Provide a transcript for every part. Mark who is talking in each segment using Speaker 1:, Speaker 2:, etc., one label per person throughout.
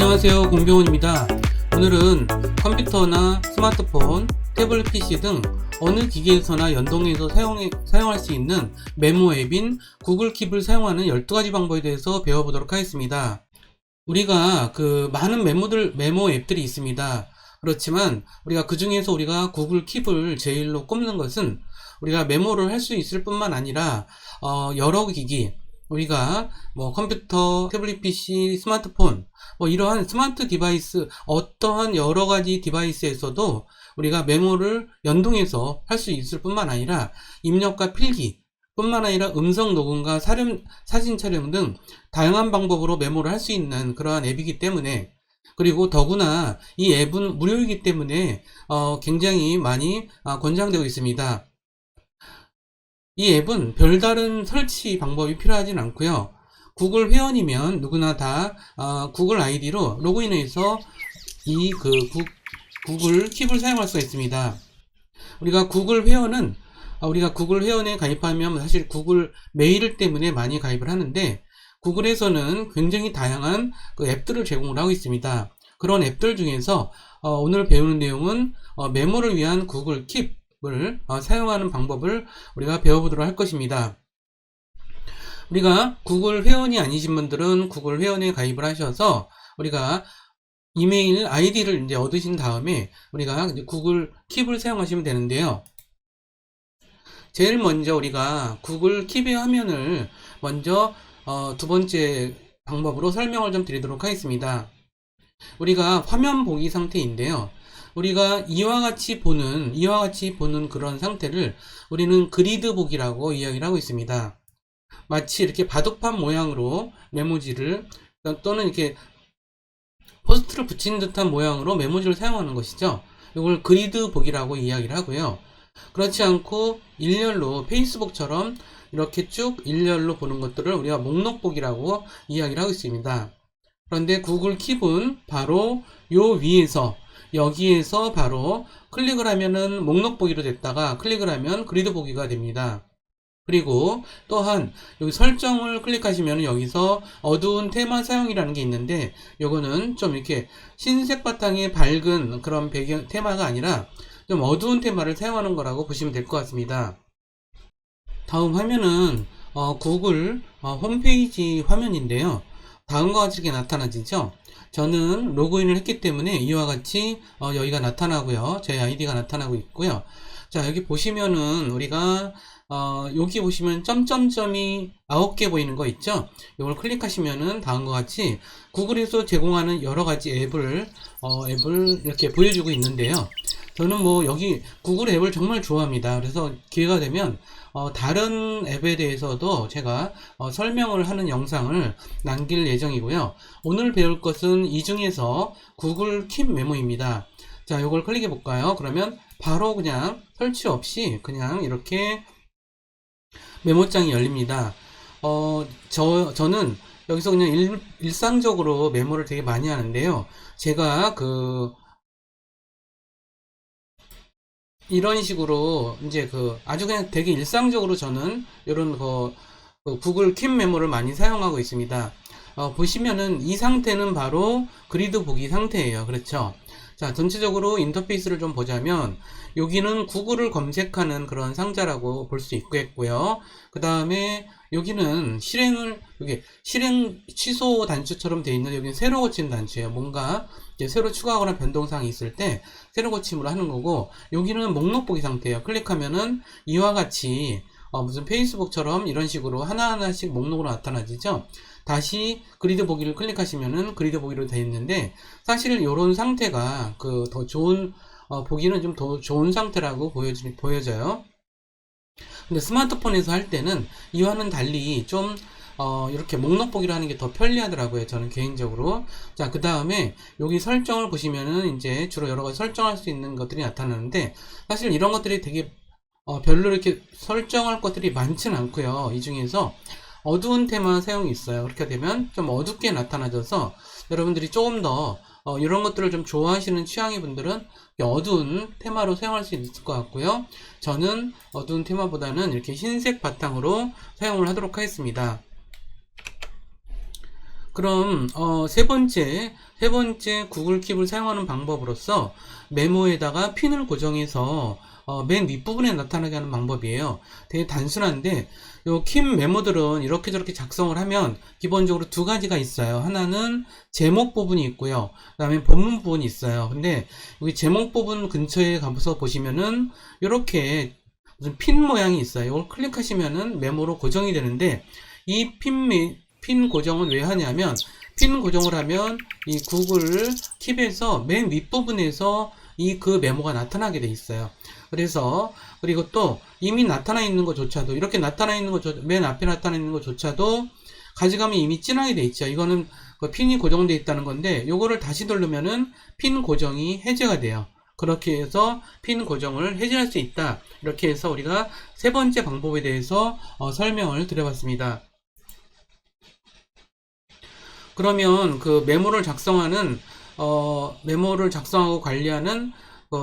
Speaker 1: 안녕하세요, 공병원입니다. 오늘은 컴퓨터나 스마트폰, 태블릿 PC 등 어느 기기에서나 연동해서 사용할 수 있는 메모 앱인 구글 킵을 사용하는 12가지 방법에 대해서 배워보도록 하겠습니다. 우리가 많은 메모 앱들이 있습니다. 그렇지만 우리가 그 중에서 우리가 구글 킵을 제일로 꼽는 것은 우리가 메모를 할 수 있을 뿐만 아니라 여러 기기, 우리가 컴퓨터, 태블릿 PC, 스마트폰, 이러한 스마트 디바이스, 어떠한 여러 가지 디바이스에서도 우리가 메모를 연동해서 할 수 있을 뿐만 아니라 입력과 필기 뿐만 아니라 음성 녹음과 사진 촬영 등 다양한 방법으로 메모를 할 수 있는 그러한 앱이기 때문에, 그리고 더구나 이 앱은 무료이기 때문에 굉장히 많이 권장되고 있습니다. 이 앱은 별다른 설치 방법이 필요하진 않고요. 구글 회원이면 누구나 다 구글 아이디로 로그인해서 이 구글 킵을 사용할 수가 있습니다. 우리가 구글 회원에 가입하면 사실 구글 메일 때문에 많이 가입을 하는데, 구글에서는 굉장히 다양한 앱들을 제공을 하고 있습니다. 그런 앱들 중에서 오늘 배우는 내용은 메모를 위한 구글 킵을 사용하는 방법을 우리가 배워보도록 할 것입니다. 우리가 구글 회원이 아니신 분들은 구글 회원에 가입을 하셔서 우리가 이메일 아이디를 이제 얻으신 다음에 우리가 이제 구글 킵을 사용하시면 되는데요. 제일 먼저 우리가 구글 킵의 화면을 먼저 두 번째 방법으로 설명을 좀 드리도록 하겠습니다. 우리가 화면 보기 상태인데요. 우리가 이와 같이 보는 그런 상태를 우리는 그리드 보기라고 이야기를 하고 있습니다. 마치 이렇게 바둑판 모양으로 메모지를 또는 이렇게 포스트를 붙인 듯한 모양으로 메모지를 사용하는 것이죠. 이걸 그리드 보기라고 이야기를 하고요. 그렇지 않고 일렬로 페이스북처럼 이렇게 쭉 일렬로 보는 것들을 우리가 목록 보기라고 이야기를 하고 있습니다. 그런데 구글 킵은 바로 요 위에서 여기에서 바로 클릭을 하면은 목록 보기로 됐다가 클릭을 하면 그리드 보기가 됩니다. 그리고 또한 여기 설정을 클릭하시면 여기서 어두운 테마 사용이라는 게 있는데, 요거는 좀 이렇게 흰색 바탕에 밝은 그런 배경 테마가 아니라 좀 어두운 테마를 사용하는 거라고 보시면 될 것 같습니다. 다음 화면은 구글 홈페이지 화면인데요. 다음과 같이 이렇게 나타나지죠. 저는 로그인을 했기 때문에 이와 같이 여기가 나타나고요. 제 아이디가 나타나고 있고요. 자, 여기 보시면은 우리가 여기 보시면 점점점이 9개 보이는 거 있죠. 이걸 클릭하시면은 다음과 같이 구글에서 제공하는 여러 가지 앱을 이렇게 보여주고 있는데요. 저는 여기 구글 앱을 정말 좋아합니다. 그래서 기회가 되면 다른 앱에 대해서도 제가 설명을 하는 영상을 남길 예정이고요. 오늘 배울 것은 이 중에서 구글 킵 메모입니다. 자, 이걸 클릭해 볼까요? 그러면 바로 그냥 설치 없이 그냥 이렇게 메모장이 열립니다. 저는 여기서 그냥 일상적으로 메모를 되게 많이 하는데요. 제가 이런 식으로 이제 아주 그냥 되게 일상적으로 저는 이런 구글 킵 메모를 많이 사용하고 있습니다. 보시면은 이 상태는 바로 그리드 보기 상태예요. 그렇죠? 자, 전체적으로 인터페이스를 좀 보자면 여기는 구글을 검색하는 그런 상자라고 볼 수 있겠고요. 그 다음에 여기는 실행 취소 단추처럼 되어 있는, 여기는 새로 고친 단추예요. 뭔가 이제 새로 추가하거나 변동사항이 있을 때 새로 고침으로 하는 거고, 여기는 목록 보기 상태예요. 클릭하면은 이와 같이 무슨 페이스북처럼 이런 식으로 하나하나씩 목록으로 나타나지죠. 다시 그리드 보기를 클릭하시면은 그리드 보기로 되어 있는데, 사실 이런 상태가 더 좋은 보기는 좀 더 좋은 상태라고 보여져요. 근데 스마트폰에서 할 때는 이와는 달리 좀 이렇게 목록 보기를 하는 게 더 편리하더라고요, 저는 개인적으로. 자, 그 다음에 여기 설정을 보시면은 이제 주로 여러 가지 설정할 수 있는 것들이 나타나는데, 사실 이런 것들이 되게 별로 이렇게 설정할 것들이 많지는 않고요. 이 중에서 어두운 테마 사용이 있어요. 그렇게 되면 좀 어둡게 나타나져서 여러분들이 조금 더 이런 것들을 좀 좋아하시는 취향의 분들은 어두운 테마로 사용할 수 있을 것 같고요. 저는 어두운 테마보다는 이렇게 흰색 바탕으로 사용을 하도록 하겠습니다. 그럼 세 번째 구글 킵을 사용하는 방법으로서 메모에다가 핀을 고정해서 맨 윗부분에 나타나게 하는 방법이에요. 되게 단순한데 요 킵 메모들은 이렇게 저렇게 작성을 하면 기본적으로 두 가지가 있어요. 하나는 제목 부분이 있고요. 그 다음에 본문 부분이 있어요. 근데 여기 제목 부분 근처에 가서 보시면은 이렇게 무슨 핀 모양이 있어요. 이걸 클릭하시면은 메모로 고정이 되는데 이 핀 고정은 왜 하냐면 핀 고정을 하면 이 구글 킵에서 맨 윗부분에서 그 메모가 나타나게 돼 있어요. 그래서 그리고 또 이미 나타나 있는 것조차도 이렇게 나타나 있는 맨 앞에 나타나 있는 것조차도 가져가면 이미 진하게 돼 있죠. 이거는 그 핀이 고정되어 있다는 건데 요거를 다시 누르면은 핀 고정이 해제가 돼요. 그렇게 해서 핀 고정을 해제할 수 있다. 이렇게 해서 우리가 세 번째 방법에 대해서 설명을 드려봤습니다. 그러면 그 메모를 작성하고 관리하는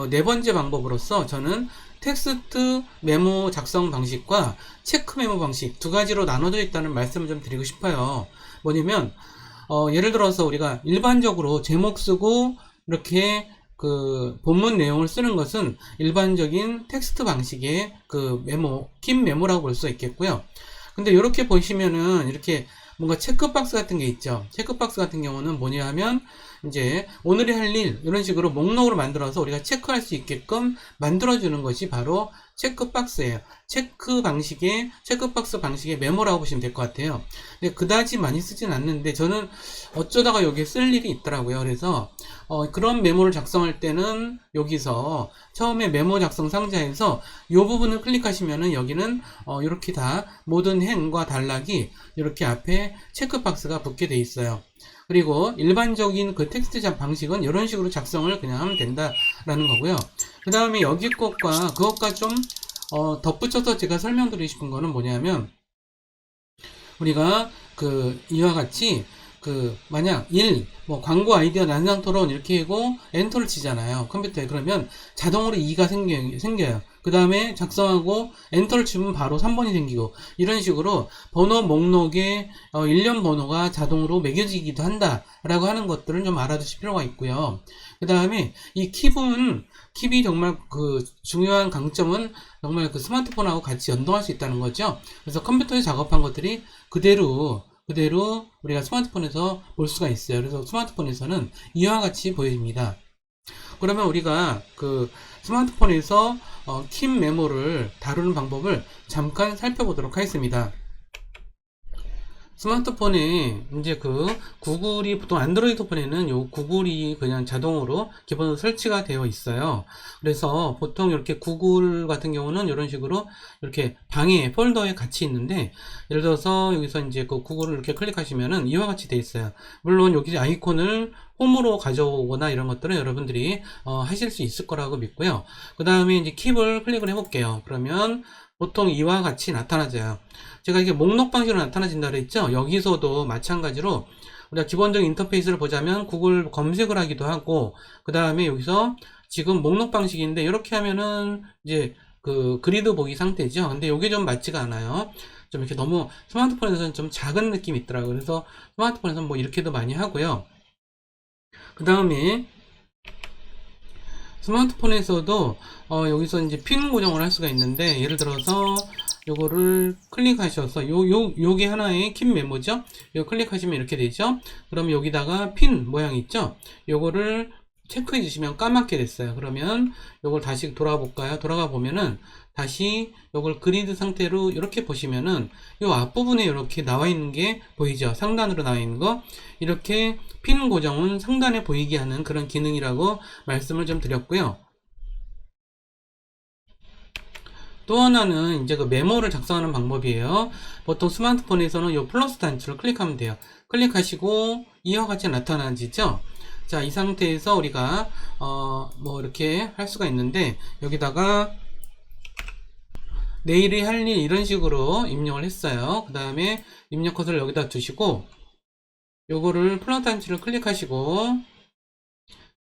Speaker 1: 네 번째 방법으로서 저는 텍스트 메모 작성 방식과 체크 메모 방식 두 가지로 나눠져 있다는 말씀을 좀 드리고 싶어요. 뭐냐면 예를 들어서 우리가 일반적으로 제목 쓰고 이렇게 그 본문 내용을 쓰는 것은 일반적인 텍스트 방식의 그 메모, 킵 메모라고 볼 수 있겠고요. 근데 이렇게 보시면은 이렇게 뭔가 체크박스 같은 게 있죠. 체크박스 같은 경우는 뭐냐 하면 이제 오늘이 할 일 이런 식으로 목록으로 만들어서 우리가 체크할 수 있게끔 만들어주는 것이 바로 체크박스예요. 체크박스 방식의 메모라고 보시면 될 것 같아요. 근데 그다지 많이 쓰진 않는데 저는 어쩌다가 여기에 쓸 일이 있더라고요. 그래서 그런 메모를 작성할 때는 여기서 처음에 메모 작성 상자에서 이 부분을 클릭하시면은 여기는 이렇게 다 모든 행과 단락이 이렇게 앞에 체크박스가 붙게 돼 있어요. 그리고 일반적인 그 텍스트 방식은 이런 식으로 작성을 그냥 하면 된다라는 거고요. 그 다음에 여기 것과 그것과 좀 덧붙여서 제가 설명드리고 싶은 거는 뭐냐면 우리가 그 이와 같이 그 만약 광고 아이디어 난상 토론 이렇게 하고 엔터를 치잖아요. 컴퓨터에. 그러면 자동으로 2가 생겨요. 그 다음에 작성하고 엔터를 치면 바로 3번이 생기고 이런 식으로 번호 목록에 일련 번호가 자동으로 매겨지기도 한다라고 하는 것들을 좀 알아두실 필요가 있고요. 그 다음에 이 킵이 정말 그 중요한 강점은 정말 그 스마트폰하고 같이 연동할 수 있다는 거죠. 그래서 컴퓨터에 작업한 것들이 그대로 우리가 스마트폰에서 볼 수가 있어요. 그래서 스마트폰에서는 이와 같이 보여집니다. 그러면 우리가 그 스마트폰에서 킵 메모를 다루는 방법을 잠깐 살펴보도록 하겠습니다. 스마트폰에 이제 그 구글이 보통 안드로이드 폰에는 요 구글이 그냥 자동으로 기본으로 설치가 되어 있어요. 그래서 보통 이렇게 구글 같은 경우는 이런 식으로 이렇게 방에 폴더에 같이 있는데 예를 들어서 여기서 이제 그 구글을 이렇게 클릭하시면은 이와 같이 되어 있어요. 물론 여기 아이콘을 홈으로 가져오거나 이런 것들은 여러분들이 하실 수 있을 거라고 믿고요. 그 다음에 이제 킵을 클릭을 해볼게요. 그러면 보통 이와 같이 나타나져요. 제가 이게 목록 방식으로 나타나진다 그랬죠. 여기서도 마찬가지로 우리가 기본적인 인터페이스를 보자면 구글 검색을 하기도 하고 그 다음에 여기서 지금 목록 방식인데 이렇게 하면은 이제 그 그리드 보기 상태죠. 근데 이게 좀 맞지가 않아요. 좀 이렇게 너무 스마트폰에서는 좀 작은 느낌이 있더라고요. 그래서 스마트폰에서는 뭐 이렇게도 많이 하고요. 그 다음에 스마트폰에서도 여기서 이제 핀 고정을 할 수가 있는데 예를 들어서 요거를 클릭하셔서 요게 하나의 킵 메모죠. 이거 클릭하시면 이렇게 되죠. 그럼 여기다가 핀 모양 있죠. 요거를 체크해 주시면 까맣게 됐어요. 그러면 요걸 다시 돌아볼까요? 돌아가 보면은 다시 요걸 그리드 상태로 이렇게 보시면은 요 앞부분에 이렇게 나와 있는 게 보이죠. 상단으로 나와 있는 거. 이렇게 핀 고정은 상단에 보이게 하는 그런 기능이라고 말씀을 좀 드렸고요. 또 하나는 이제 그 메모를 작성하는 방법이에요. 보통 스마트폰에서는 이 플러스 단추를 클릭하면 돼요. 클릭하시고 이와 같이 나타나지죠. 자, 이 상태에서 우리가 뭐 이렇게 할 수가 있는데 여기다가 내일이 할 일 이런 식으로 입력을 했어요. 그 다음에 입력 컷을 여기다 두시고 요거를 플러스 단추를 클릭하시고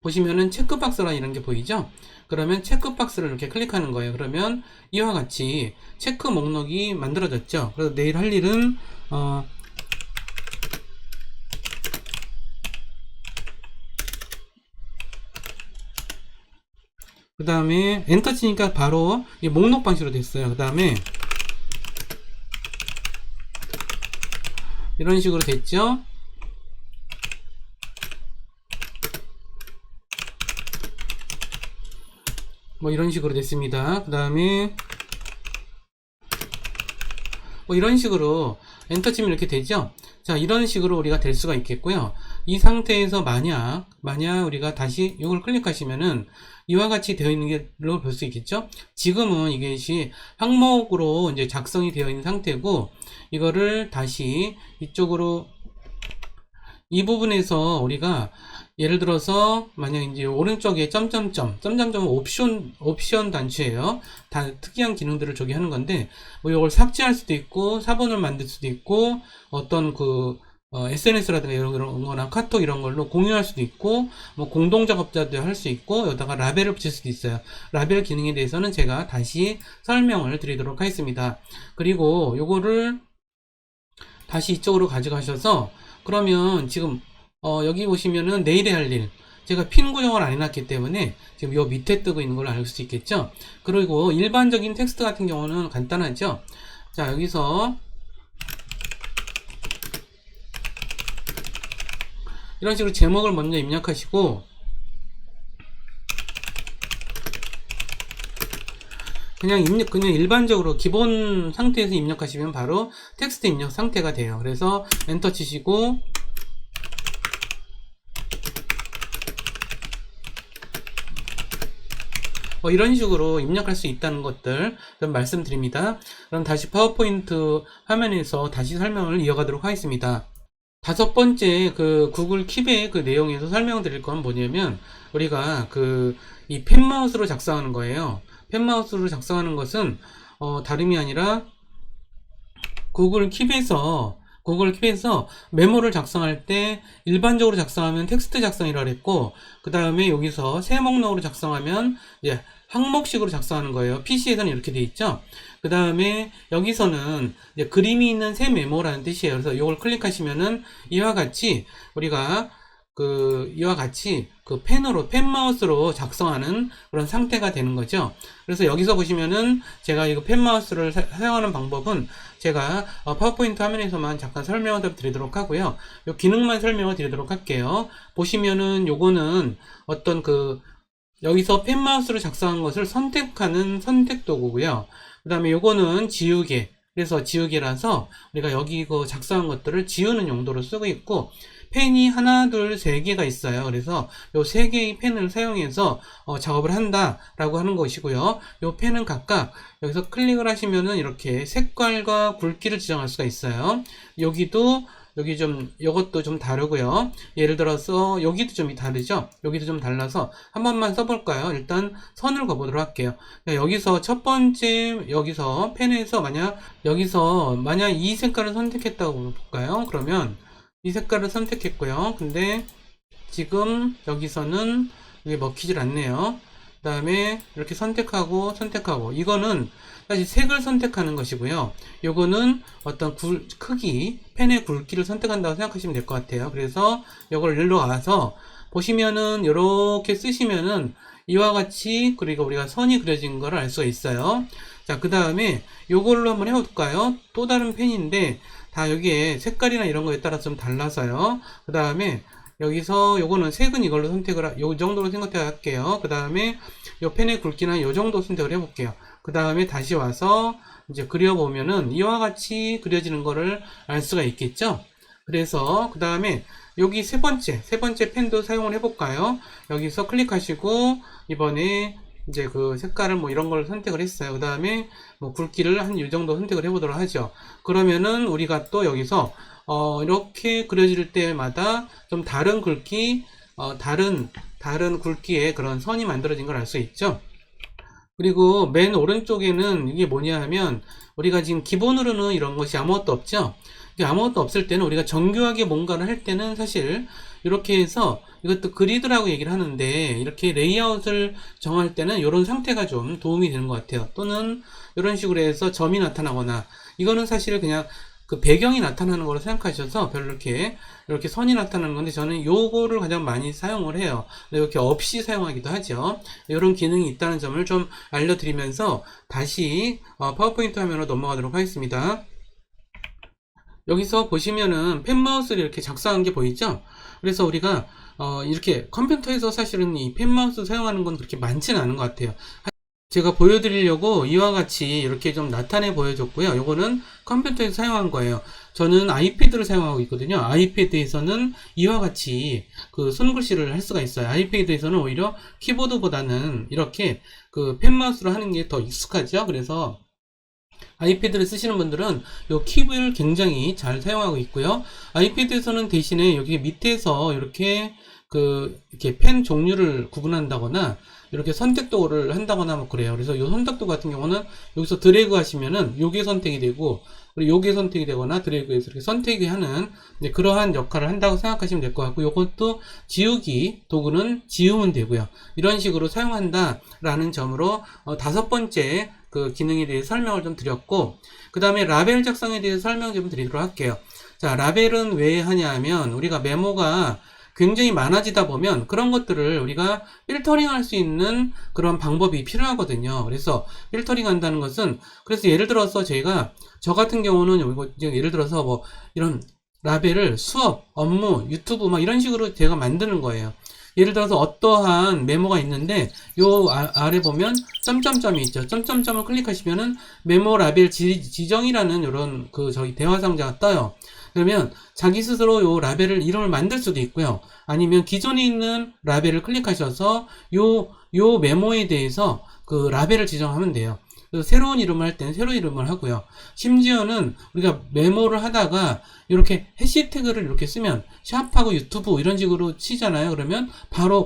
Speaker 1: 보시면은 체크박스라 이런 게 보이죠? 그러면 체크박스를 이렇게 클릭하는 거예요. 그러면 이와 같이 체크 목록이 만들어졌죠. 그래서 내일 할 일은 그 다음에 엔터 치니까 바로 목록 방식으로 됐어요. 그 다음에 이런 식으로 됐죠. 뭐 이런 식으로 됐습니다. 그 다음에 뭐 이런 식으로 엔터 치면 이렇게 되죠. 자, 이런 식으로 우리가 될 수가 있겠고요. 이 상태에서 만약 우리가 다시 이걸 클릭하시면은 이와 같이 되어 있는 걸로 볼 수 있겠죠. 지금은 이것이 항목으로 이제 작성이 되어 있는 상태고, 이거를 다시 이쪽으로 이 부분에서 우리가 예를 들어서 만약 이제 오른쪽에 점점점은 옵션 단추예요. 다 특이한 기능들을 저기 하는 건데, 뭐 이걸 삭제할 수도 있고 사본을 만들 수도 있고, 어떤 그 SNS라든가 이런 거나 카톡 이런 걸로 공유할 수도 있고, 뭐 공동 작업자도 할 수 있고, 여기다가 라벨을 붙일 수도 있어요. 라벨 기능에 대해서는 제가 다시 설명을 드리도록 하겠습니다. 그리고 요거를 다시 이쪽으로 가져가셔서, 그러면 지금 여기 보시면은 내일에 할 일, 제가 핀 구성을 안 해놨기 때문에 지금 요 밑에 뜨고 있는 걸 알 수 있겠죠. 그리고 일반적인 텍스트 같은 경우는 간단하죠. 자, 여기서 이런 식으로 제목을 먼저 입력하시고, 그냥 일반적으로 기본 상태에서 입력하시면 바로 텍스트 입력 상태가 돼요. 그래서 엔터 치시고, 이런 식으로 입력할 수 있다는 것들 좀 말씀드립니다. 그럼 다시 파워포인트 화면에서 다시 설명을 이어가도록 하겠습니다. 다섯 번째 그 구글 킵의 그 내용에서 설명드릴 건 뭐냐면, 우리가 이 펜마우스로 작성하는 거예요. 펜마우스로 작성하는 것은 다름이 아니라 구글 킵에서 메모를 작성할 때 일반적으로 작성하면 텍스트 작성이라고 했고, 그 다음에 여기서 새 목록으로 작성하면 이제 항목식으로 작성하는 거예요. PC에서는 이렇게 돼 있죠. 그 다음에 여기서는 이제 그림이 있는 새 메모라는 뜻이에요. 그래서 이걸 클릭하시면은 이와 같이 우리가 펜마우스로 작성하는 그런 상태가 되는 거죠. 그래서 여기서 보시면은 제가 이거 펜마우스를 사용하는 방법은 제가 파워포인트 화면에서만 잠깐 설명을 드리도록 하고요. 요 기능만 설명을 드리도록 할게요. 보시면은 요거는 어떤 여기서 펜마우스로 작성한 것을 선택하는 선택 도구고요. 그 다음에 요거는 지우개. 그래서 지우개라서 우리가 여기 작성한 것들을 지우는 용도로 쓰고 있고, 펜이 하나, 둘, 세 개가 있어요. 그래서 요 세 개의 펜을 사용해서 작업을 한다라고 하는 것이고요. 요 펜은 각각 여기서 클릭을 하시면은 이렇게 색깔과 굵기를 지정할 수가 있어요. 요것도 좀 다르고요. 예를 들어서 여기도 좀 다르죠. 여기도 좀 달라서 한 번만 써볼까요? 일단 선을 그어보도록 할게요. 여기서 첫 번째, 여기서 펜에서 만약 이 색깔을 선택했다고 볼까요? 그러면 이 색깔을 선택했고요. 근데 지금 여기서는 이게 먹히질 않네요. 그 다음에 이렇게 선택하고 이거는 사실 색을 선택하는 것이고요. 요거는 어떤 크기, 펜의 굵기를 선택한다고 생각하시면 될 것 같아요. 그래서 요걸 일로 와서 보시면은 이렇게 쓰시면은 이와 같이, 그리고 우리가 선이 그려진 걸 알 수가 있어요. 자, 그 다음에 요걸로 한번 해볼까요? 또 다른 펜인데 다 여기에 색깔이나 이런 거에 따라 좀 달라서요. 그 다음에 여기서 요거는 색은 이걸로 요 정도로 생각해 할게요. 그 다음에 요 펜의 굵기는 요 정도 선택을 해볼게요. 그 다음에 다시 와서 이제 그려보면은 이와 같이 그려지는 거를 알 수가 있겠죠. 그래서 그 다음에 여기 세 번째 펜도 사용을 해볼까요? 여기서 클릭하시고 이번에 이제 색깔을 이런 걸 선택을 했어요. 그 다음에 굵기를 한 이 정도 선택을 해보도록 하죠. 그러면은 우리가 또 여기서 이렇게 그려질 때마다 좀 다른 굵기, 다른 굵기의 그런 선이 만들어진 걸 알 수 있죠. 그리고 맨 오른쪽에는 이게 뭐냐 하면, 우리가 지금 기본으로는 이런 것이 아무것도 없죠. 아무것도 없을 때는 우리가 정교하게 뭔가를 할 때는 사실 이렇게 해서, 이것도 그리드라고 얘기를 하는데, 이렇게 레이아웃을 정할 때는 이런 상태가 좀 도움이 되는 것 같아요. 또는 이런 식으로 해서 점이 나타나거나, 이거는 사실 그냥 그 배경이 나타나는 거로 생각하셔서 별로 이렇게 선이 나타나는 건데, 저는 요거를 가장 많이 사용을 해요. 이렇게 없이 사용하기도 하죠. 이런 기능이 있다는 점을 좀 알려드리면서 다시 파워포인트 화면으로 넘어가도록 하겠습니다. 여기서 보시면은 펜마우스를 이렇게 작성한 게 보이죠? 그래서 우리가 이렇게 컴퓨터에서 사실은 이 펜마우스 사용하는 건 그렇게 많지는 않은 것 같아요. 제가 보여드리려고 이와 같이 이렇게 좀 나타내 보여줬고요. 요거는 컴퓨터에서 사용한 거예요. 저는 아이패드를 사용하고 있거든요. 아이패드에서는 이와 같이 그 손글씨를 할 수가 있어요. 아이패드에서는 오히려 키보드보다는 이렇게 그 펜마우스로 하는 게 더 익숙하죠. 그래서 아이패드를 쓰시는 분들은 이 킵을 굉장히 잘 사용하고 있고요. 아이패드에서는 대신에 여기 밑에서 이렇게 이렇게 펜 종류를 구분한다거나 이렇게 선택도를 한다거나 뭐 그래요. 그래서 이 선택도 같은 경우는 여기서 드래그 하시면은 요게 선택이 되고, 그리고 요게 선택이 되거나 드래그해서 이렇게 선택이 하는 그러한 역할을 한다고 생각하시면 될 것 같고, 요것도 지우기 도구는 지우면 되고요. 이런 식으로 사용한다라는 점으로 5번째 그 기능에 대해 설명을 좀 드렸고, 그 다음에 라벨 작성에 대해서 설명 좀 드리도록 할게요. 자, 라벨은 왜 하냐 하면 우리가 메모가 굉장히 많아지다 보면 그런 것들을 우리가 필터링 할 수 있는 그런 방법이 필요하거든요. 그래서 필터링 한다는 것은, 그래서 예를 들어서 저 같은 경우는 예를 들어서 뭐 이런 라벨을 수업, 업무, 유튜브 막 이런 식으로 제가 만드는 거예요. 예를 들어서 어떠한 메모가 있는데 요 아래 보면 점점점이 있죠. 점점점을 클릭하시면은 메모 라벨 지정이라는 이런 저기 대화 상자가 떠요. 그러면 자기 스스로 요 라벨을 이름을 만들 수도 있고요. 아니면 기존에 있는 라벨을 클릭하셔서 요 메모에 대해서 그 라벨을 지정하면 돼요. 그래서 새로운 이름을 할 때는 새로운 이름을 하고요. 심지어는 우리가 메모를 하다가 이렇게 해시태그를 이렇게 쓰면 샵하고 유튜브 이런 식으로 치잖아요. 그러면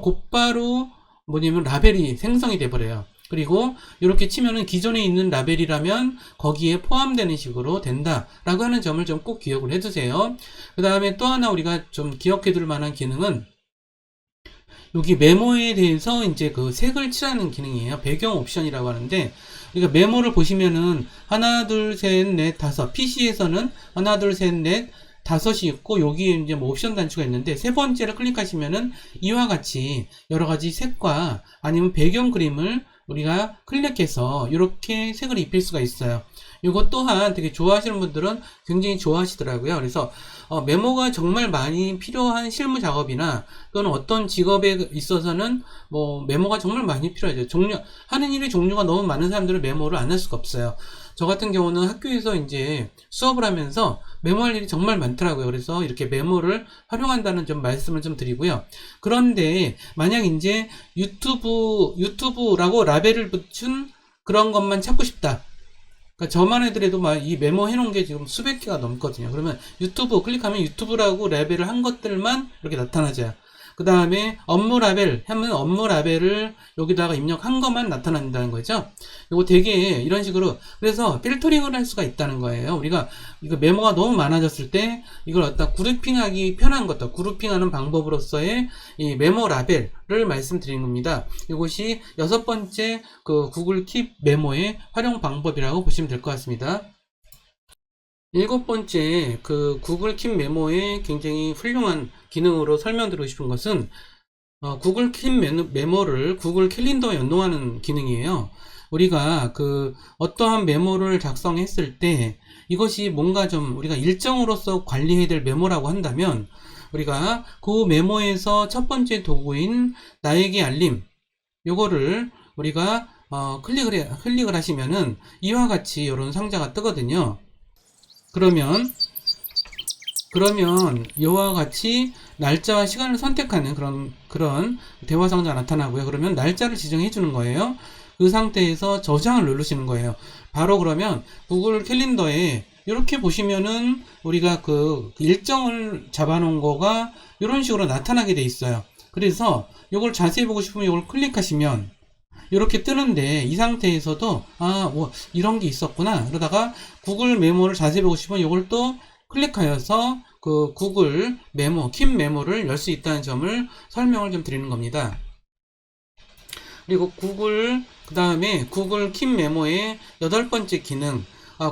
Speaker 1: 곧바로 뭐냐면 라벨이 생성이 돼 버려요. 그리고 이렇게 치면은 기존에 있는 라벨이라면 거기에 포함되는 식으로 된다라고 하는 점을 좀 꼭 기억을 해두세요. 그 다음에 또 하나 우리가 좀 기억해 둘 만한 기능은 여기 메모에 대해서 이제 그 색을 칠하는 기능이에요. 배경 옵션이라고 하는데, 그러니까 메모를 보시면은 하나, 둘, 셋, 넷, 다섯. PC에서는 하나, 둘, 셋, 넷, 다섯이 있고, 여기에 이제 뭐 옵션 단추가 있는데, 세 번째를 클릭하시면은 이와 같이 여러 가지 색과 아니면 배경 그림을 우리가 클릭해서 이렇게 색을 입힐 수가 있어요. 이것 또한 되게 좋아하시는 분들은 굉장히 좋아하시더라고요. 그래서 메모가 정말 많이 필요한 실무 작업이나 또는 어떤 직업에 있어서는 뭐 메모가 정말 많이 필요하죠. 하는 일의 종류가 너무 많은 사람들은 메모를 안 할 수가 없어요. 저 같은 경우는 학교에서 이제 수업을 하면서 메모할 일이 정말 많더라고요. 그래서 이렇게 메모를 활용한다는 좀 말씀을 좀 드리고요. 그런데 만약 이제 유튜브라고 라벨을 붙인 그런 것만 찾고 싶다. 그러니까 저만 해더라도 막 이 메모 해놓은 게 지금 수백 개가 넘거든요. 그러면 유튜브 클릭하면 유튜브라고 라벨을 한 것들만 이렇게 나타나죠. 그 다음에 업무 라벨 하면 업무 라벨을 여기다가 입력한 것만 나타난다는 거죠. 이거 되게 이런 식으로, 그래서 필터링을 할 수가 있다는 거예요. 우리가 이거 메모가 너무 많아졌을 때 이걸 갖다 그룹핑하기 편한 것도, 그룹핑하는 방법으로서의 이 메모 라벨을 말씀드리는 겁니다. 이것이 6번째 그 구글 킵 메모의 활용 방법이라고 보시면 될 것 같습니다. 7번째 그 구글 킵 메모의 굉장히 훌륭한 기능으로 설명드리고 싶은 것은 구글 킵 메모를 구글 캘린더에 연동하는 기능이에요. 우리가 어떠한 메모를 작성했을 때 이것이 뭔가 좀 우리가 일정으로서 관리해야 될 메모라고 한다면, 우리가 그 메모에서 첫 번째 도구인 나에게 알림, 요거를 우리가 클릭을 하시면은 이와 같이 이런 상자가 뜨거든요. 그러면 이와 같이 날짜와 시간을 선택하는 그런 대화 상자가 나타나고요. 그러면 날짜를 지정해 주는 거예요. 그 상태에서 저장을 누르시는 거예요. 바로 그러면 구글 캘린더에 이렇게 보시면은 우리가 그 일정을 잡아놓은 거가 이런 식으로 나타나게 돼 있어요. 그래서 이걸 자세히 보고 싶으면 이걸 클릭하시면 이렇게 뜨는데, 이 상태에서도 뭐 이런 게 있었구나. 그러다가 구글 메모를 자세히 보고 싶으면 이걸 또 클릭하여서 그 구글 메모, 킵 메모를 열 수 있다는 점을 설명을 좀 드리는 겁니다. 그리고 그 다음에 구글 킵 메모의 8번째 기능,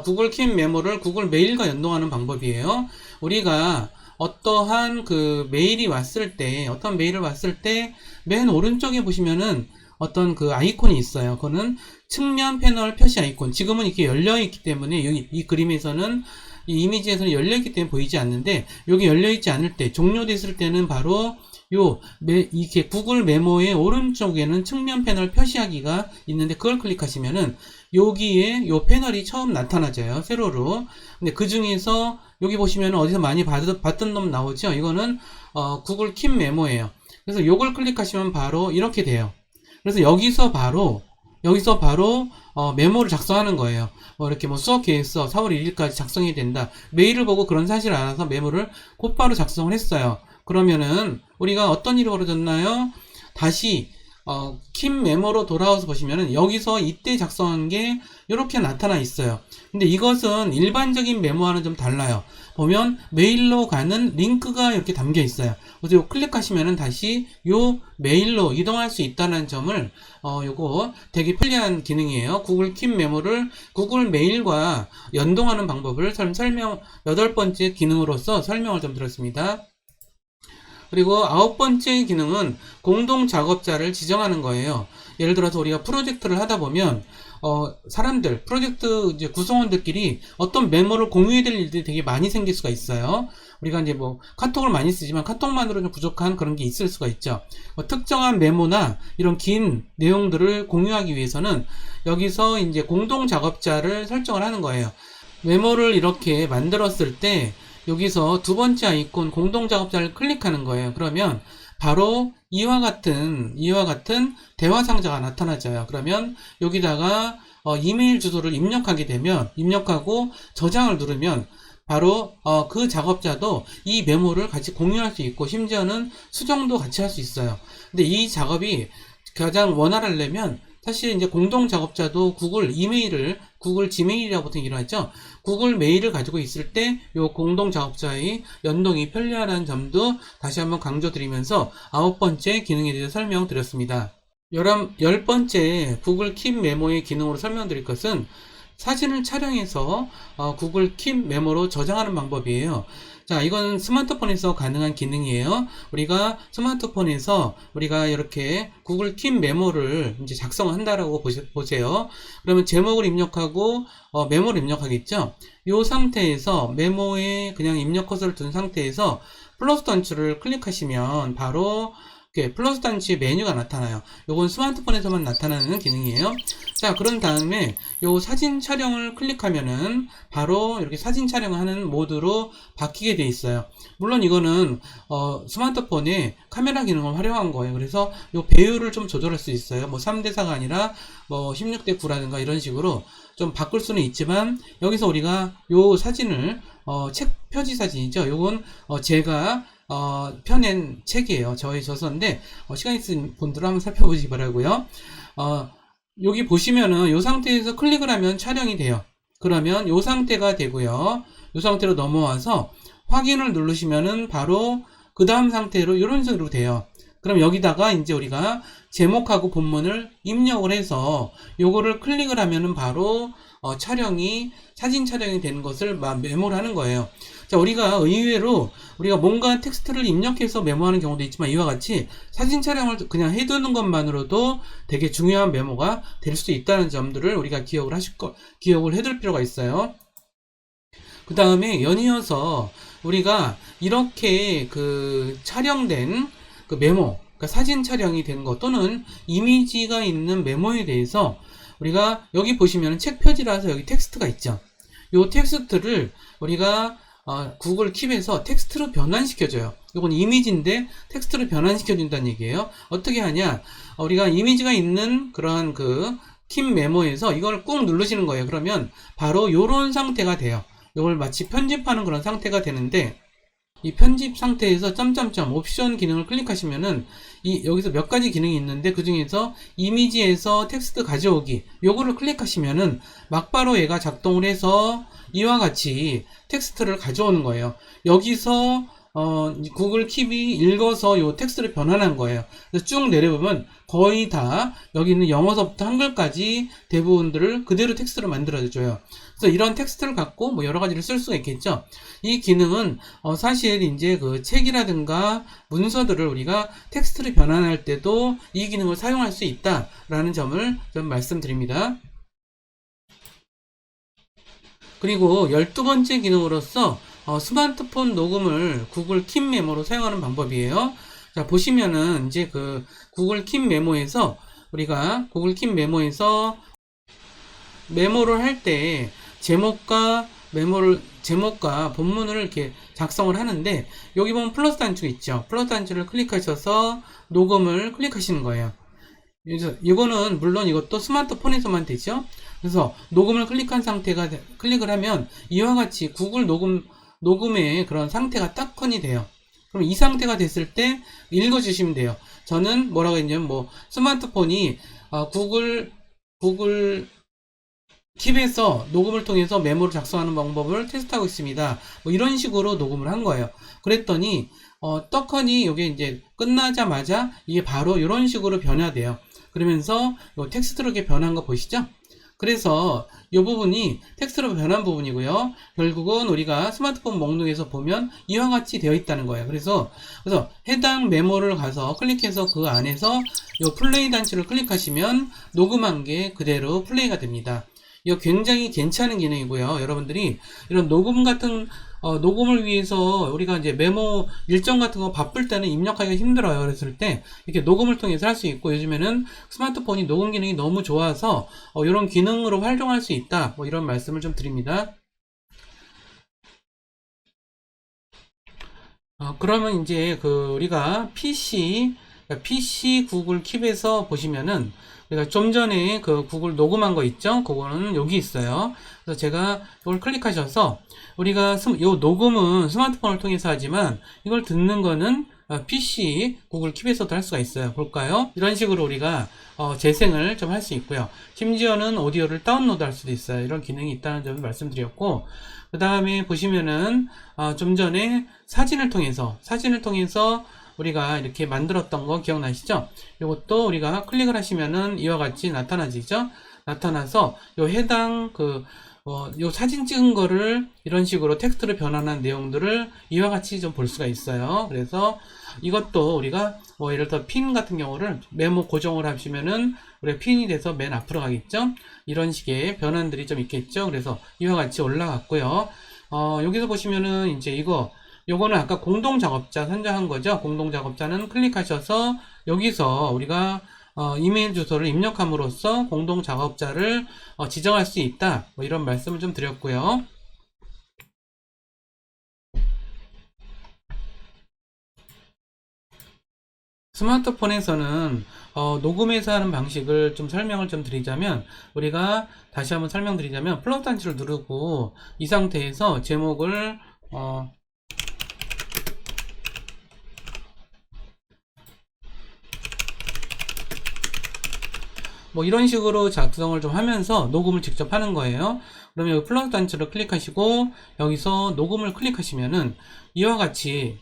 Speaker 1: 구글 킵 메모를 구글 메일과 연동하는 방법이에요. 우리가 어떠한 그 메일이 왔을 때, 어떤 메일을 왔을 때 맨 오른쪽에 보시면은 어떤 그 아이콘이 있어요. 그거는 측면 패널 표시 아이콘. 지금은 이렇게 열려 있기 때문에 여기 이 그림에서는 이 이미지에서는 열려 있기 때문에 보이지 않는데, 여기 열려 있지 않을 때, 종료됐을 때는 바로 이렇게 구글 메모의 오른쪽에는 측면 패널 표시하기가 있는데, 그걸 클릭하시면은 여기에 요 패널이 처음 나타나져요. 세로로. 근데 그 중에서 여기 보시면 어디서 많이 봤던 놈 나오죠? 이거는 구글 킵 메모예요. 그래서 요걸 클릭하시면 바로 이렇게 돼요. 그래서 여기서 바로 메모를 작성하는 거예요. 이렇게 수업 계획서 4월 1일까지 작성이 된다. 메일을 보고 그런 사실을 알아서 메모를 곧바로 작성을 했어요. 그러면은 우리가 어떤 일이 벌어졌나요? 다시 킵 메모로 돌아와서 보시면은 여기서 이때 작성한 게 이렇게 나타나 있어요. 근데 이것은 일반적인 메모와는 좀 달라요. 보면 메일로 가는 링크가 이렇게 담겨 있어요. 그래서 요 클릭하시면은 다시 요 메일로 이동할 수 있다는 점을 요거 되게 편리한 기능이에요. 구글 킵 메모를 구글 메일과 연동하는 방법을 설명 8번째 기능으로서 설명을 좀 드렸습니다. 그리고 9번째 기능은 공동 작업자를 지정하는 거예요. 예를 들어서 우리가 프로젝트를 하다 보면 프로젝트 이제 구성원들끼리 어떤 메모를 공유해야 될 일들이 되게 많이 생길 수가 있어요. 우리가 이제 카톡을 많이 쓰지만 카톡만으로 좀 부족한 그런 게 있을 수가 있죠. 특정한 메모나 이런 긴 내용들을 공유하기 위해서는 여기서 이제 공동 작업자를 설정을 하는 거예요. 메모를 이렇게 만들었을 때 여기서 두 번째 아이콘 공동 작업자를 클릭하는 거예요. 그러면 바로 이와 같은 대화 상자가 나타나져요. 그러면 여기다가 이메일 주소를 입력하고 저장을 누르면 바로 그 작업자도 이 메모를 같이 공유할 수 있고, 심지어는 수정도 같이 할 수 있어요. 근데 이 작업이 가장 원활하려면 사실 이제 공동 작업자도 구글 지메일이라고 보통 얘기를 하죠. 구글 메일을 가지고 있을 때 요 공동 작업자의 연동이 편리하다는 점도 다시 한번 강조드리면서 9번째 기능에 대해서 설명드렸습니다. 10번째 구글 킵 메모의 기능으로 설명드릴 것은 사진을 촬영해서 구글 킵 메모로 저장하는 방법이에요. 자, 이건 스마트폰에서 가능한 기능이에요. 우리가 스마트폰에서 우리가 이렇게 구글 킵 메모를 이제 작성한다라고 보세요. 그러면 제목을 입력하고 메모를 입력하겠죠. 이 상태에서 메모에 그냥 입력 커서를 둔 상태에서 플러스 단추를 클릭하시면 바로 플러스 단추의 메뉴가 나타나요. 요건 스마트폰에서만 나타나는 기능이에요. 자, 그런 다음에 요 사진 촬영을 클릭하면은 바로 이렇게 사진 촬영하는 모드로 바뀌게 돼 있어요. 물론 이거는 스마트폰에 카메라 기능을 활용한 거예요. 그래서 요 배율을 좀 조절할 수 있어요. 3대4가 아니라 16대9라든가 이런 식으로 좀 바꿀 수는 있지만, 여기서 우리가 요 사진을 책 표지 사진이죠. 요건 제가 펴낸 책이에요. 저의 저서인데 시간 있으신 분들은 한번 살펴보시기 바라고요. 여기 보시면은 이 상태에서 클릭을 하면 촬영이 돼요. 그러면 이 상태가 되고요. 이 상태로 넘어와서 확인을 누르시면은 바로 그 다음 상태로 이런 식으로 돼요. 그럼 여기다가 이제 우리가 제목하고 본문을 입력을 해서 요거를 클릭을 하면은 바로 사진 촬영이 되는 것을 메모를 하는 거예요. 자, 우리가 의외로 우리가 뭔가 텍스트를 입력해서 메모하는 경우도 있지만, 이와 같이 사진 촬영을 그냥 해두는 것만으로도 되게 중요한 메모가 될 수 있다는 점들을 우리가 기억을 해둘 필요가 있어요. 그 다음에 연이어서 우리가 이렇게 촬영된 메모, 그러니까 사진 촬영이 된 것 또는 이미지가 있는 메모에 대해서 우리가 여기 보시면 책 표지라서 여기 텍스트가 있죠. 이 텍스트를 우리가 구글 킵에서 텍스트로 변환시켜줘요. 이건 이미지인데 텍스트로 변환시켜준다는 얘기예요. 어떻게 하냐? 우리가 이미지가 있는 그런 킵 메모에서 이걸 꾹 누르시는 거예요. 그러면 바로 이런 상태가 돼요. 이걸 마치 편집하는 그런 상태가 되는데, 이 편집 상태에서 점점점 옵션 기능을 클릭하시면은 여기서 몇 가지 기능이 있는데, 그 중에서 이미지에서 텍스트 가져오기, 요거를 클릭하시면은 막바로 얘가 작동을 해서 이와 같이 텍스트를 가져오는 거예요. 여기서 구글 킵이 읽어서 요 텍스트를 변환한 거예요. 그래서 쭉 내려보면 거의 다 여기 있는 영어서부터 한글까지 대부분들을 그대로 텍스트로 만들어줘요. 그래서 이런 텍스트를 갖고 뭐 여러 가지를 쓸 수가 있겠죠. 이 기능은 사실 이제 그 책이라든가 문서들을 우리가 텍스트로 변환할 때도 이 기능을 사용할 수 있다라는 점을 좀 말씀드립니다. 그리고 12번째 기능으로서 스마트폰 녹음을 구글 킵 메모로 사용하는 방법이에요. 자, 보시면은 이제 그 구글 킵 메모에서 우리가 구글 킵 메모에서 메모를 할 때 제목과 본문을 이렇게 작성을 하는데, 여기 보면 플러스 단추 있죠. 플러스 단추를 클릭하셔서 녹음을 클릭하시는 거예요. 그래서 이거는 물론 이것도 스마트폰에서만 되죠. 그래서 녹음을 클릭을 하면 이와 같이 구글 녹음의 그런 상태가 딱 턴이 돼요. 그럼 이 상태가 됐을 때 읽어주시면 돼요. 저는 뭐라고 했냐면 뭐 스마트폰이 구글 킵에서 녹음을 통해서 메모를 작성하는 방법을 테스트하고 있습니다. 뭐 이런 식으로 녹음을 한 거예요. 그랬더니 떡하니 이게 이제 끝나자마자 이게 바로 이런 식으로 변화돼요. 그러면서 요 텍스트로 이렇게 변한 거 보시죠? 그래서 이 부분이 텍스트로 변한 부분이고요. 결국은 우리가 스마트폰 목록에서 보면 이와 같이 되어 있다는 거예요. 그래서 해당 메모를 가서 클릭해서 그 안에서 이 플레이 단추를 클릭하시면 녹음한 게 그대로 플레이가 됩니다. 이거 굉장히 괜찮은 기능이고요. 여러분들이 이런 녹음을 위해서 우리가 이제 메모 일정 같은 거 바쁠 때는 입력하기가 힘들어요. 그랬을 때 이렇게 녹음을 통해서 할 수 있고, 요즘에는 스마트폰이 녹음 기능이 너무 좋아서 이런 기능으로 활용할 수 있다. 뭐 이런 말씀을 좀 드립니다. 그러면 이제 우리가 PC 구글 킵에서 보시면은 우리가 좀 전에 그 구글 녹음한 거 있죠? 그거는 여기 있어요. 그래서 제가 이걸 클릭하셔서 우리가 요 녹음은 스마트폰을 통해서 하지만 이걸 듣는 거는 PC 구글 킵에서도 할 수가 있어요. 볼까요? 이런 식으로 우리가 재생을 좀 할 수 있고요. 심지어는 오디오를 다운로드 할 수도 있어요. 이런 기능이 있다는 점을 말씀드렸고, 그 다음에 보시면은 좀 전에 사진을 통해서 우리가 이렇게 만들었던 거 기억나시죠? 이것도 우리가 클릭을 하시면은 이와 같이 나타나지죠? 나타나서 요 해당 요 사진 찍은 거를 이런 식으로 텍스트로 변환한 내용들을 이와 같이 좀 볼 수가 있어요. 그래서 이것도 우리가 뭐 예를 들어 핀 같은 경우를 메모 고정을 하시면은 우리가 핀이 돼서 맨 앞으로 가겠죠? 이런 식의 변환들이 좀 있겠죠? 그래서 이와 같이 올라갔고요. 여기서 보시면은 이제 요거는 아까 공동작업자 선정한 거죠. 공동작업자는 클릭하셔서 여기서 우리가 이메일 주소를 입력함으로써 공동작업자를 지정할 수 있다. 뭐 이런 말씀을 좀 드렸고요. 스마트폰에서는 녹음해서 하는 방식을 좀 설명을 좀 드리자면, 우리가 다시 한번 설명드리자면 플러스 단추를 누르고 이 상태에서 제목을 뭐 이런 식으로 작성을 좀 하면서 녹음을 직접 하는 거예요. 그러면 여기 플러스 단추를 클릭하시고 여기서 녹음을 클릭하시면은 이와 같이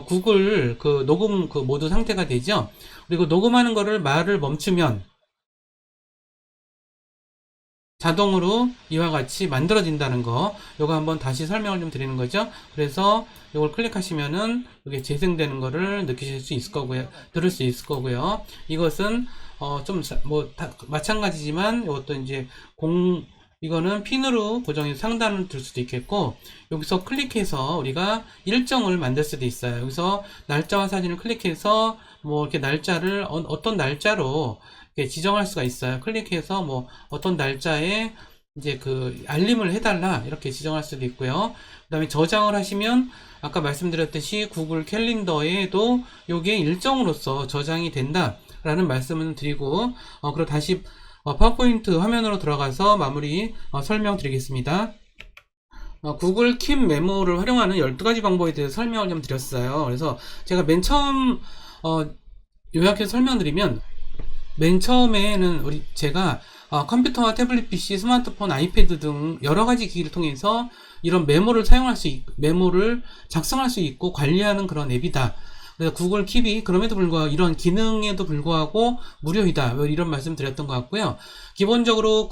Speaker 1: 구글 녹음 모드 상태가 되죠. 그리고 녹음하는 거를 말을 멈추면 자동으로 이와 같이 만들어진다는 거, 요거 한번 다시 설명을 좀 드리는 거죠. 그래서 이걸 클릭하시면은 이게 재생되는 거를 느끼실 수 있을 거고요, 들을 수 있을 거고요. 이것은 좀 다 마찬가지지만 이것도 이제 이거는 핀으로 고정해서 상단을 둘 수도 있겠고, 여기서 클릭해서 우리가 일정을 만들 수도 있어요. 여기서 날짜와 사진을 클릭해서 뭐 이렇게 날짜를 어떤 날짜로 이렇게 지정할 수가 있어요. 클릭해서 뭐 어떤 날짜에 이제 알림을 해달라 이렇게 지정할 수도 있고요. 그 다음에 저장을 하시면 아까 말씀드렸듯이 구글 캘린더에도 요게 일정으로서 저장이 된다 라는 말씀을 드리고, 그리고 다시 파워포인트 화면으로 들어가서 마무리 설명드리겠습니다. 구글 킵 메모를 활용하는 12가지 방법에 대해서 설명을 좀 드렸어요. 그래서 제가 맨 처음 요약해서 설명드리면, 맨 처음에는 제가 컴퓨터와 태블릿 PC, 스마트폰, 아이패드 등 여러가지 기기를 통해서 이런 메모를 작성할 수 있고 관리하는 그런 앱이다. 그래서 구글 킵이 그럼에도 불구하고 이런 기능에도 불구하고 무료이다. 이런 말씀 드렸던 것 같고요. 기본적으로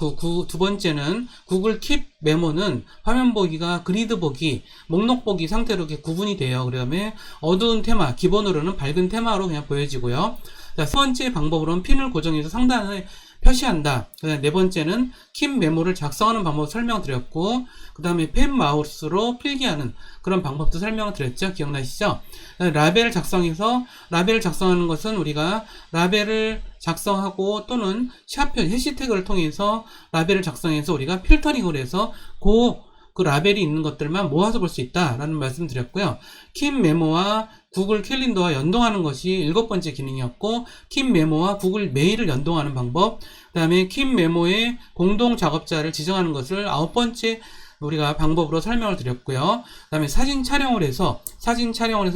Speaker 1: 두 번째는 구글 킵 메모는 화면 보기가 그리드 보기, 목록 보기 상태로 이렇게 구분이 돼요. 그러면 어두운 테마, 기본으로는 밝은 테마로 그냥 보여지고요. 자, 세 번째 방법으로는 핀을 고정해서 상단에 표시한다. 네 번째는 킵 메모를 작성하는 방법을 설명드렸고, 그 다음에 펜 마우스로 필기하는 그런 방법도 설명드렸죠. 기억나시죠? 라벨을 작성해서, 라벨을 작성하는 것은 우리가 라벨을 작성하고 또는 샤표, 해시태그를 통해서 라벨을 작성해서 우리가 필터링을 해서 그 라벨이 있는 것들만 모아서 볼 수 있다라는 말씀 드렸고요. 킵 메모와 구글 캘린더와 연동하는 것이 7번째 기능이었고, 킵 메모와 구글 메일을 연동하는 방법, 그 다음에 킵 메모의 공동 작업자를 지정하는 것을 9번째 우리가 방법으로 설명을 드렸고요. 그 다음에 사진 촬영을 해서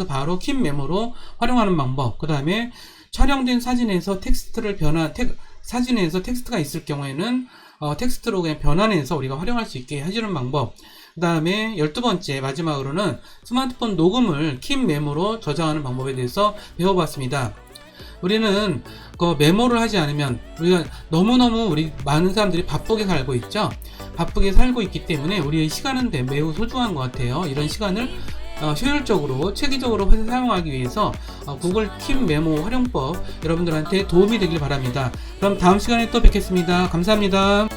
Speaker 1: 바로 킵 메모로 활용하는 방법, 그 다음에 촬영된 사진에서 사진에서 텍스트가 있을 경우에는 텍스트로 그냥 변환해서 우리가 활용할 수 있게 해주는 방법. 그 다음에 12번째 마지막으로는 스마트폰 녹음을 킵 메모로 저장하는 방법에 대해서 배워봤습니다. 우리는 그 메모를 하지 않으면 우리가 너무너무 우리 많은 사람들이 바쁘게 살고 있죠. 바쁘게 살고 있기 때문에 우리의 시간은 매우 소중한 것 같아요. 이런 시간을 효율적으로 체계적으로 사용하기 위해서 구글 킵 메모 활용법 여러분들한테 도움이 되길 바랍니다. 그럼 다음 시간에 또 뵙겠습니다. 감사합니다.